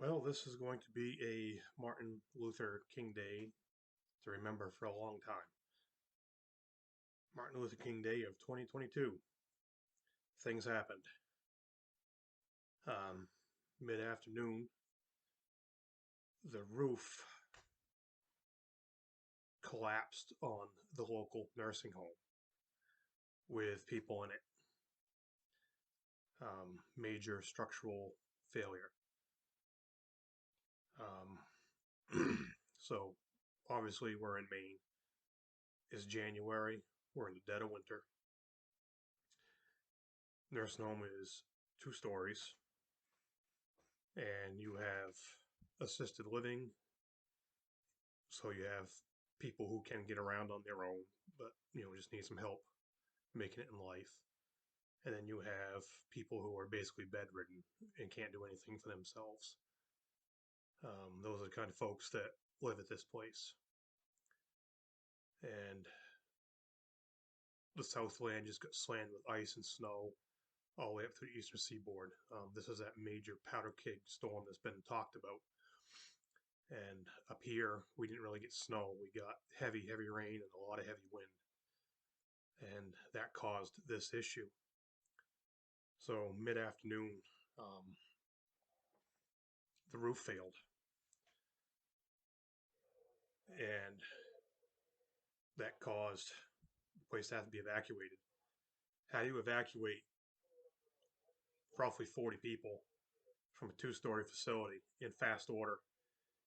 Well, this is going to be a Martin Luther King Day to remember for a long time. Martin Luther King Day of 2022. Things happened. Um, Mid-afternoon, the roof collapsed on the local nursing home with people in it. Major structural failure. So obviously we're in Maine. It's January. We're in the dead of winter. Nursing home is 2 stories, and you have assisted living, so you have people who can get around on their own, but just need some help making it in life. And then you have people who are basically bedridden and can't do anything for themselves. Those are the kind of folks that live at this place. And the Southland just got slammed with ice and snow all the way up to the eastern seaboard. This is that major powder keg storm that's been talked about. And up here, we didn't really get snow. We got heavy, heavy rain and a lot of heavy wind. And that caused this issue. So mid-afternoon, the roof failed. And that caused the place to have to be evacuated. How do you evacuate roughly 40 people from a 2-story facility in fast order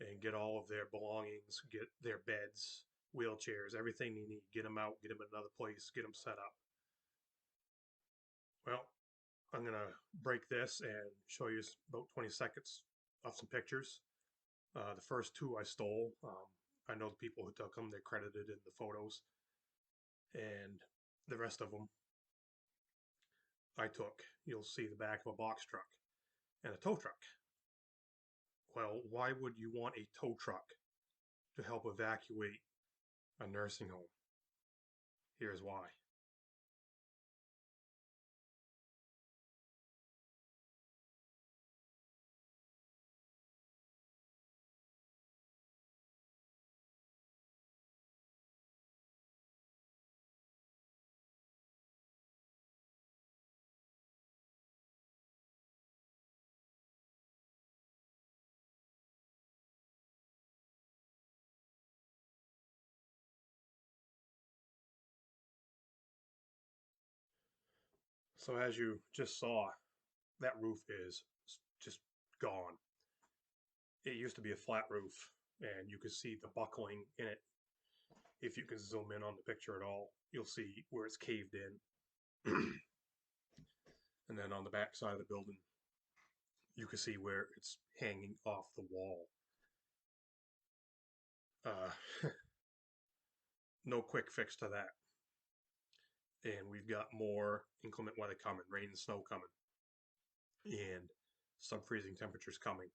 and get all of their belongings, get their beds, wheelchairs, everything they need, get them out, get them in another place, get them set up? Well, I'm going to break this and show you about 20 seconds of some pictures. The first two I stole. I know the people who took them, they're credited in the photos. And the rest of them I took. You'll see the back of a box truck and a tow truck. Well, why would you want a tow truck to help evacuate a nursing home? Here's why. So as you just saw, that roof is just gone. It used to be a flat roof, and you could see the buckling in it. If you can zoom in on the picture at all, you'll see where it's caved in. And then on the back side of the building, you can see where it's hanging off the wall. Uh, no quick fix to that. And we've got more inclement weather coming, rain and snow coming, and sub-freezing temperatures coming.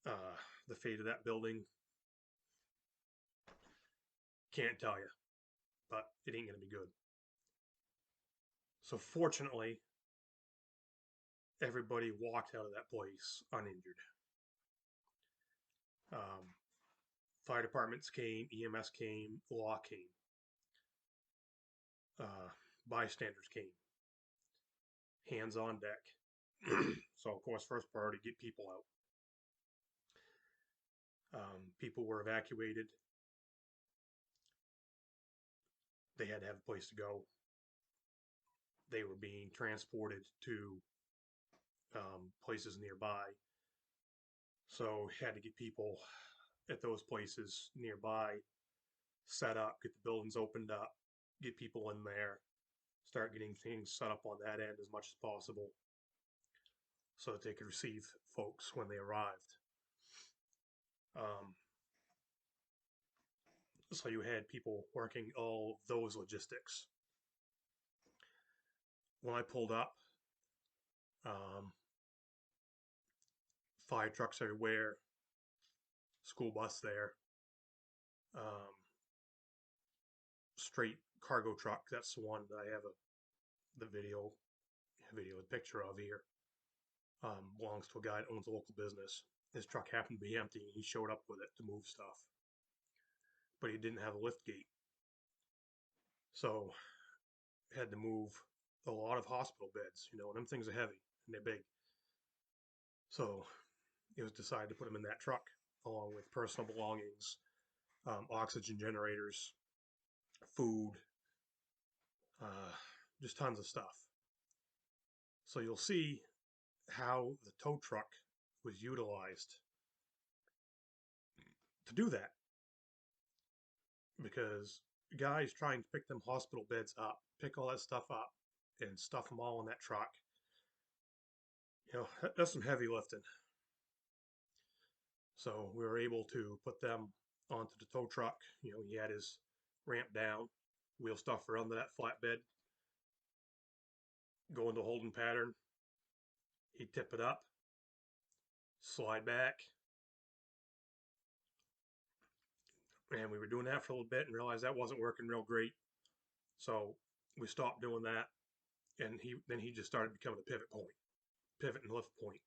The fate of that building, can't tell you, but it ain't going to be good. So fortunately, everybody walked out of that place uninjured. Um, Fire departments came, EMS came, law came, uh, bystanders came, hands on deck. So of course, first priority, get people out. People were evacuated. They had to have a place to go. They were being transported to places nearby. So had to get people at those places nearby set up, get the buildings opened up, get people in there, start getting things set up on that end as much as possible so that they could receive folks when they arrived. So you had people working all those logistics. When I pulled up, um, fire trucks everywhere, school bus there, um, straight cargo truck. That's the one that I have the video picture of here. belongs to a guy that owns a local business. His truck happened to be empty, and he showed up with it to move stuff, but he didn't have a lift gate, so had to move a lot of hospital beds. You know, and them things are heavy and they're big. So it was decided to put them in that truck along with personal belongings, oxygen generators, food, uh, just tons of stuff. So you'll see how the tow truck was utilized to do that, because guys trying to pick them hospital beds up, pick all that stuff up, and stuff them all in that truck. You know, that's some heavy lifting. So we were able to put them onto the tow truck. You know, he had his ramp down, wheel stuffer under that flatbed, go into holding pattern. He'd tip it up, slide back, and we were doing that for a little bit and realized that wasn't working real great. So we stopped doing that, and he just started becoming a pivot and lift point.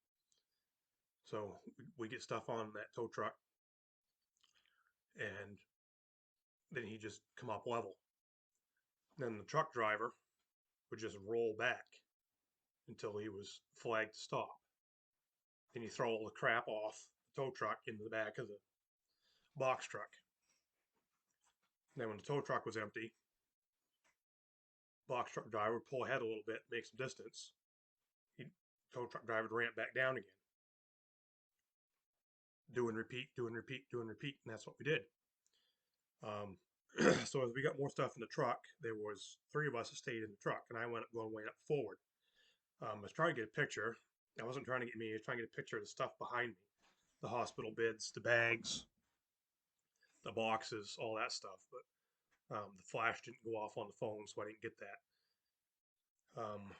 So we get stuff on that tow truck, and then he just come up level. Then the truck driver would just roll back until he was flagged to stop. Then you throw all the crap off the tow truck into the back of the box truck. Then when the tow truck was empty, box truck driver would pull ahead a little bit, make some distance. Tow truck driver would ramp back down again. Do and repeat, do and repeat, do and repeat, and that's what we did. So as we got more stuff in the truck, there was 3 of us that stayed in the truck, and I went going way up forward. I was trying to get a picture. I wasn't trying to get me. I was trying to get a picture of the stuff behind me, the hospital beds, the bags, the boxes, all that stuff. But the flash didn't go off on the phone, so I didn't get that.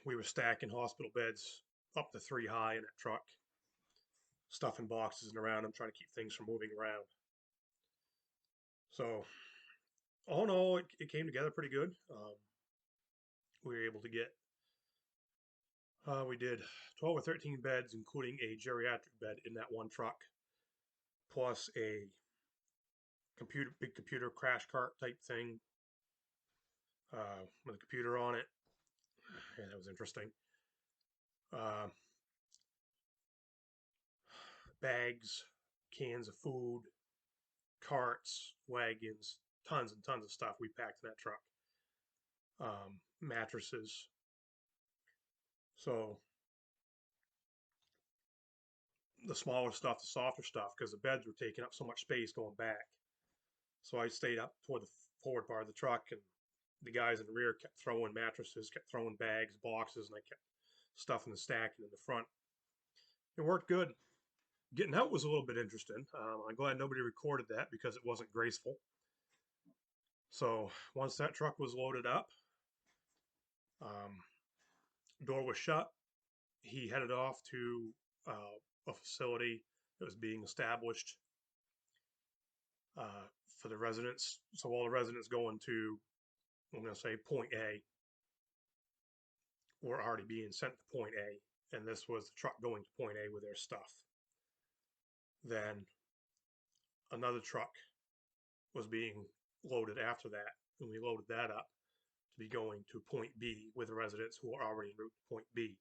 We were stacking hospital beds up to 3 high in that truck, stuffing boxes and around them, trying to keep things from moving around. So all in all, it came together pretty good. We were able to get, we did 12 or 13 beds, including a geriatric bed in that one truck, plus a big computer crash cart type thing with a computer on it. And that was interesting. Bags, cans of food, carts, wagons, tons and tons of stuff we packed in that truck. Mattresses. So the smaller stuff, the softer stuff, because the beds were taking up so much space going back. So I stayed up toward the forward part of the truck, and the guys in the rear kept throwing mattresses, kept throwing bags, boxes, and I kept stuffing and stacking in the front. It worked good. Getting out was a little bit interesting. I'm glad nobody recorded that because it wasn't graceful. So once that truck was loaded up, door was shut. He headed off to a facility that was being established for the residents. So all the residents going to, I'm going to say, point A were already being sent to point A, and this was the truck going to point A with their stuff. Then another truck was being loaded after that, and we loaded that up to be going to point B with the residents who are already en route to point B.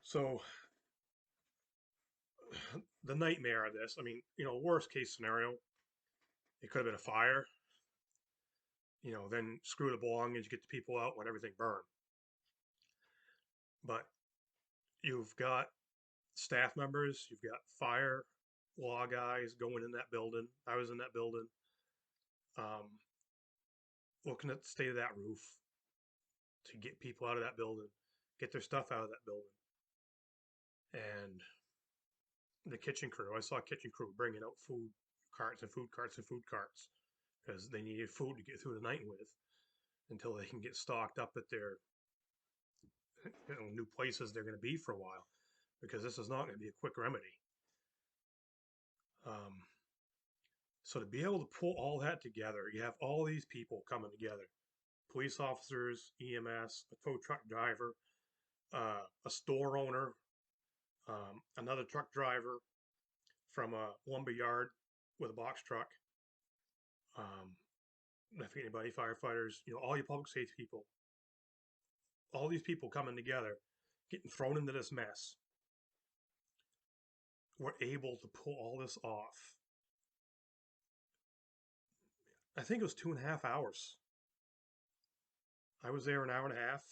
So the nightmare of this, I mean, you know, worst case scenario, it could have been a fire. You know, then screw the belongings, get the people out, let everything burn. But you've got staff members, you've got fire law guys going in that building. I was in that building, looking at the state of that roof to get people out of that building, get their stuff out of that building. And the kitchen crew, I saw a kitchen crew bringing out food carts and food carts and food carts because they needed food to get through the night with until they can get stocked up at their new places they're going to be for a while, because this is not going to be a quick remedy. So to be able to pull all that together, you have all these people coming together, police officers, EMS, a tow truck driver, a store owner, another truck driver from a lumber yard with a box truck. I forget anybody, firefighters, all your public safety people, all these people coming together, getting thrown into this mess, were able to pull all this off. I think it was 2.5 hours. I was there an hour and a half.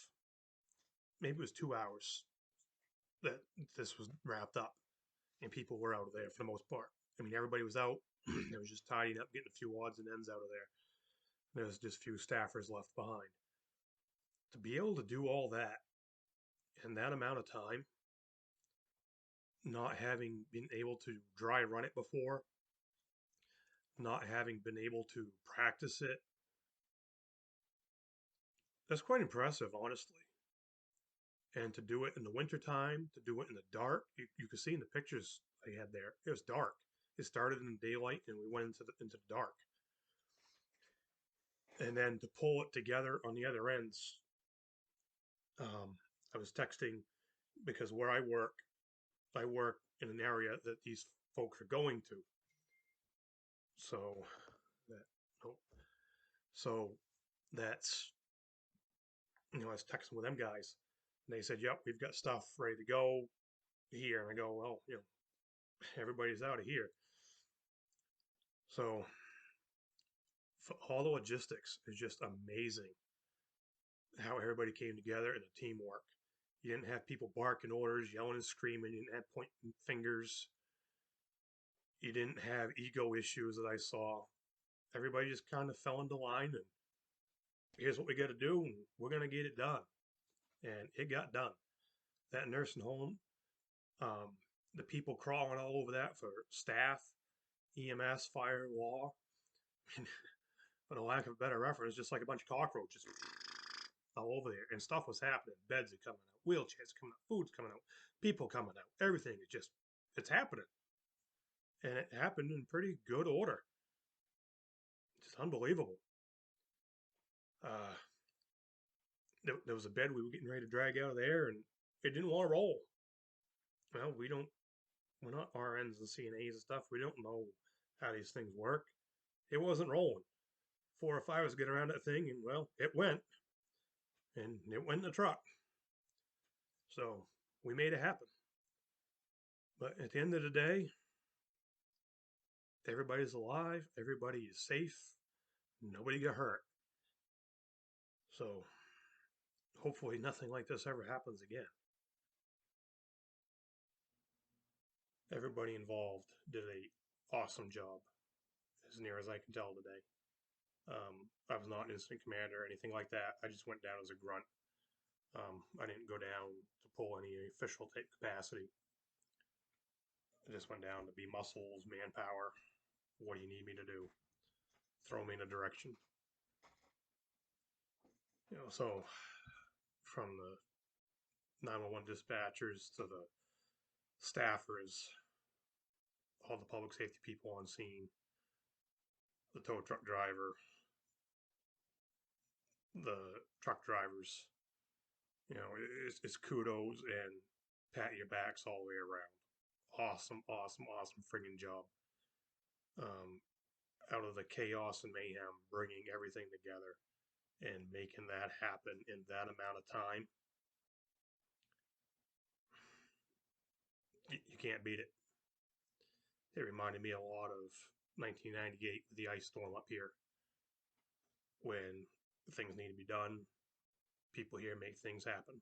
Maybe it was 2 hours that this was wrapped up, and people were out of there for the most part. I mean, everybody was out. It was just tidying up, getting a few odds and ends out of there. There's just a few staffers left behind. To be able to do all that in that amount of time, not having been able to dry run it before, not having been able to practice it, that's quite impressive, honestly. And to do it in the wintertime, to do it in the dark, you can see in the pictures I had there, it was dark. It started in daylight and we went into the dark. And then to pull it together on the other ends, I was texting because where I work in an area that these folks are going to. So that, oh, so that's, I was texting with them guys, and they said, "Yep, we've got stuff ready to go here." And I go, "Well, everybody's out of here." So for all the logistics is just amazing how everybody came together and the teamwork. You didn't have people barking orders, yelling and screaming. You didn't have pointing fingers. You didn't have ego issues that I saw. Everybody just kind of fell into line and here's what we got to do, and we're going to get it done. And it got done. That nursing home, um, the people crawling all over that for staff, EMS, fire, law, for the lack of a better reference, just like a bunch of cockroaches all over there. And stuff was happening. Beds are coming out, wheelchairs coming out, food's coming out, people coming out. Everything is just, it's happening. And it happened in pretty good order. Just unbelievable. Uh, there was a bed we were getting ready to drag out of there, and it didn't want to roll. Well, we're not RNs and CNAs and stuff. We don't know how these things work. It wasn't rolling. 4 or 5 get around that thing, and well, it went, and it went in the truck. So we made it happen. But at the end of the day, everybody's alive, everybody is safe, nobody got hurt. So hopefully nothing like this ever happens again. Everybody involved did a awesome job, as near as I can tell today. I was not an incident commander or anything like that. I just went down as a grunt. I didn't go down to pull any official type capacity. I just went down to be muscles, manpower. What do you need me to do? Throw me in a direction. So from the 911 dispatchers to the staffers, all the public safety people on scene, the tow truck driver, the truck drivers, it's kudos and pat your backs all the way around. Awesome, awesome, awesome friggin' job. Um, Out of the chaos and mayhem, bringing everything together and making that happen in that amount of time, you can't beat it. It reminded me a lot of 1998, the ice storm up here, when things need to be done. People here make things happen.